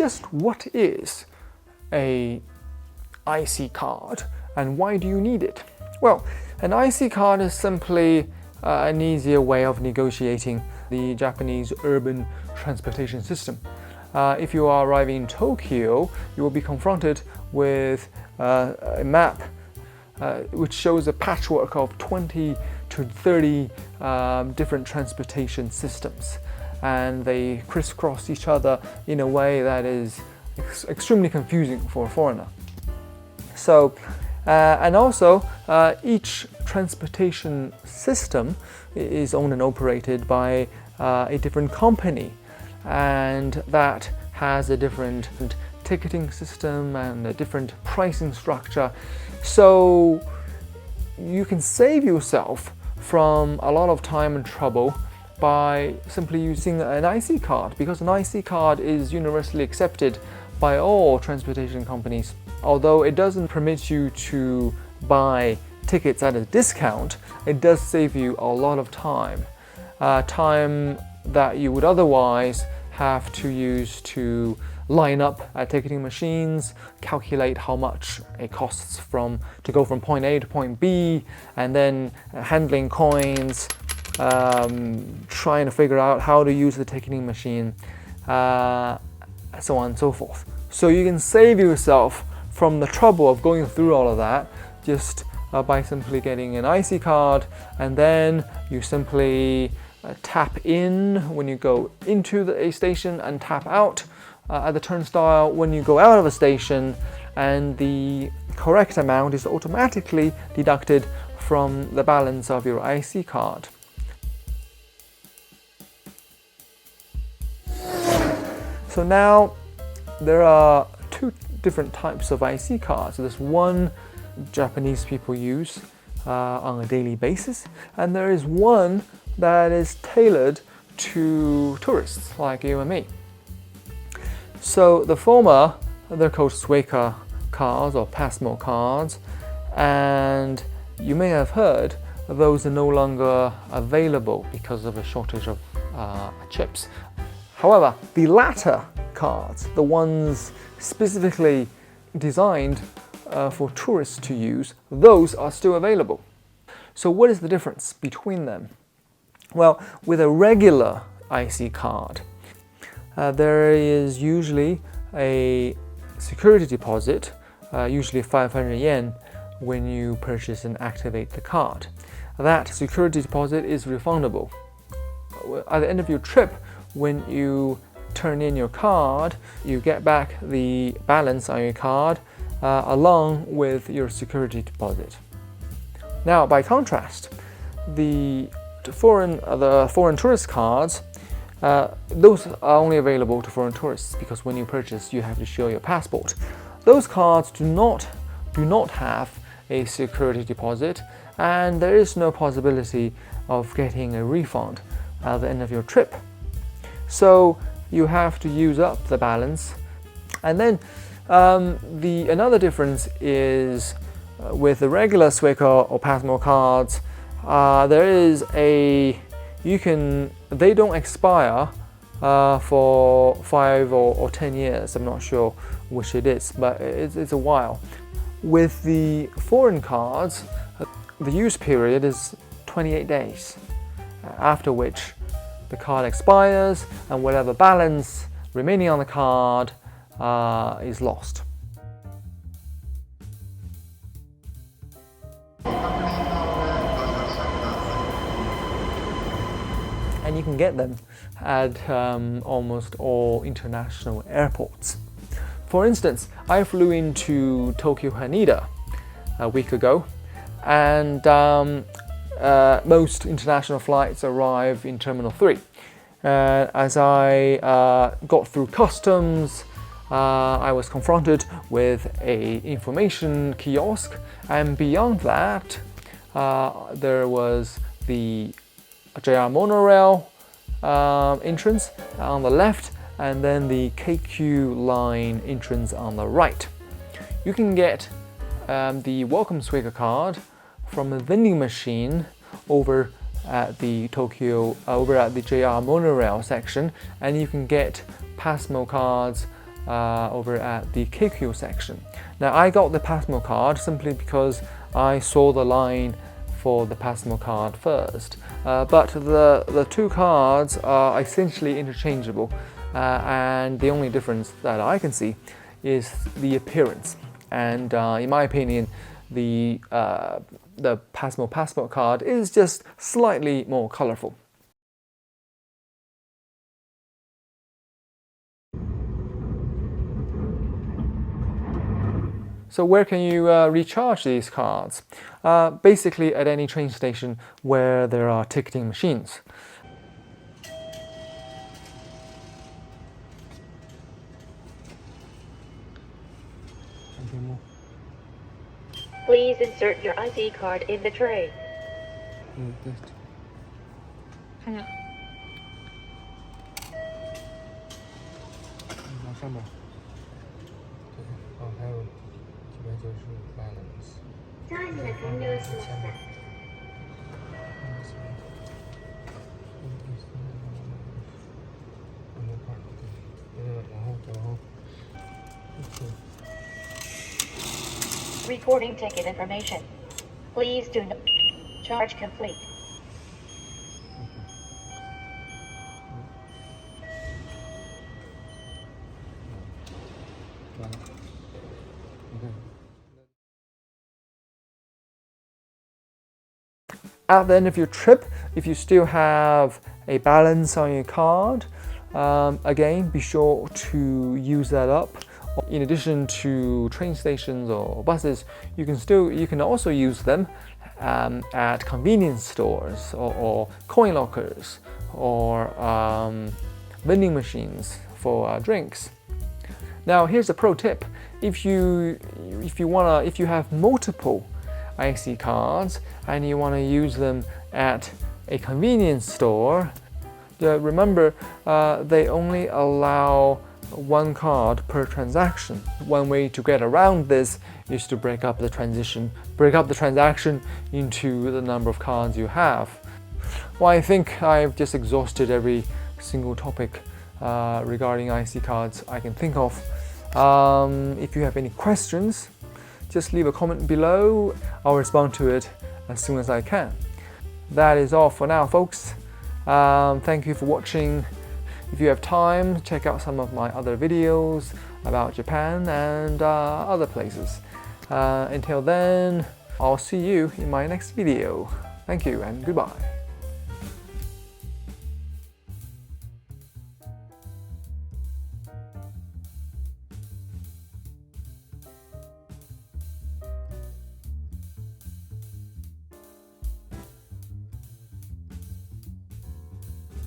just what is a IC card and why do you need it? Well, an IC card is simply an easier way of negotiating the Japanese urban transportation system. If you are arriving in Tokyo, you will be confronted with a map which shows a patchwork of 20 to 30 different transportation systems, and they crisscross each other in a way that is extremely confusing for a foreigner. So, and also each transportation system is owned and operated by a different company, and that has a different ticketing system and a different pricing structure. So you can save yourself from a lot of time and trouble by simply using an IC card, because an IC card is universally accepted by all transportation companies. Although it doesn't permit you to buy tickets at a discount, it does save you a lot of time. Time that you would otherwise have to use to line up at ticketing machines, calculate how much it costs to go from point A to point B, and then handling coins, trying to figure out how to use the ticketing machine, so on and so forth. So you can save yourself from the trouble of going through all of that just by simply getting an IC card, and then you simply tap in when you go into a station and tap out at the turnstile when you go out of a station, and the correct amount is automatically deducted from the balance of your IC card. So now there are two different types of IC cards. There's one Japanese people use on a daily basis, and there is one that is tailored to tourists like you and me. So the former, they're called Suica cards or PASMO cards, and you may have heard those are no longer available because of a shortage of chips. However, the latter cards, the ones specifically designed for tourists to use, those are still available. So what is the difference between them? Well, with a regular IC card, there is usually a security deposit, usually 500 yen, when you purchase and activate the card. That security deposit is refundable. At the end of your trip, when you turn in your card, you get back the balance on your card along with your security deposit. Now, by contrast, the foreign tourist cards, those are only available to foreign tourists because when you purchase, you have to show your passport. Those cards do not have a security deposit, and there is no possibility of getting a refund at the end of your trip. So you have to use up the balance. And then another difference is with the regular Suica or PASMO cards, they don't expire for 5 or 10 years. I'm not sure which it is, but it's a while. With the foreign cards, the use period is 28 days, after which the card expires and whatever balance remaining on the card is lost. And you can get them at almost all international airports. For instance, I flew into Tokyo Haneda a week ago, and most international flights arrive in Terminal 3. As I got through customs, I was confronted with an information kiosk, and beyond that, there was the JR monorail entrance on the left, and then the KQ line entrance on the right. You can get the Welcome Suica card from a vending machine over at the JR monorail section, and you can get PASMO cards over at the KQ section. Now I got the PASMO card simply because I saw the line for the PASMO card first, but the two cards are essentially interchangeable, and the only difference that I can see is the appearance. And in my opinion, the PASMO Passport card is just slightly more colorful. So where can you recharge these cards? Basically at any train station where there are ticketing machines. Please insert your ID card in the tray. 看见。往上面。对，还有这边就是balance。チャージが完了しました。Recording ticket information. Please do not charge complete. At the end of your trip, if you still have a balance on your card, again, be sure to use that up. In addition to train stations or buses, you can also use them at convenience stores or coin lockers or vending machines for drinks. Now, here's a pro tip: if you have multiple IC cards and you want to use them at a convenience store, remember they only allow one card per transaction. One way to get around this is to break up the transaction into the number of cards you have. Well, I think I've just exhausted every single topic regarding IC cards I can think of. If you have any questions, just leave a comment below. I'll respond to it as soon as I can. That is all for now, folks. Thank you for watching. If you have time, check out some of my other videos about Japan and other places. Until then, I'll see you in my next video. Thank you and goodbye.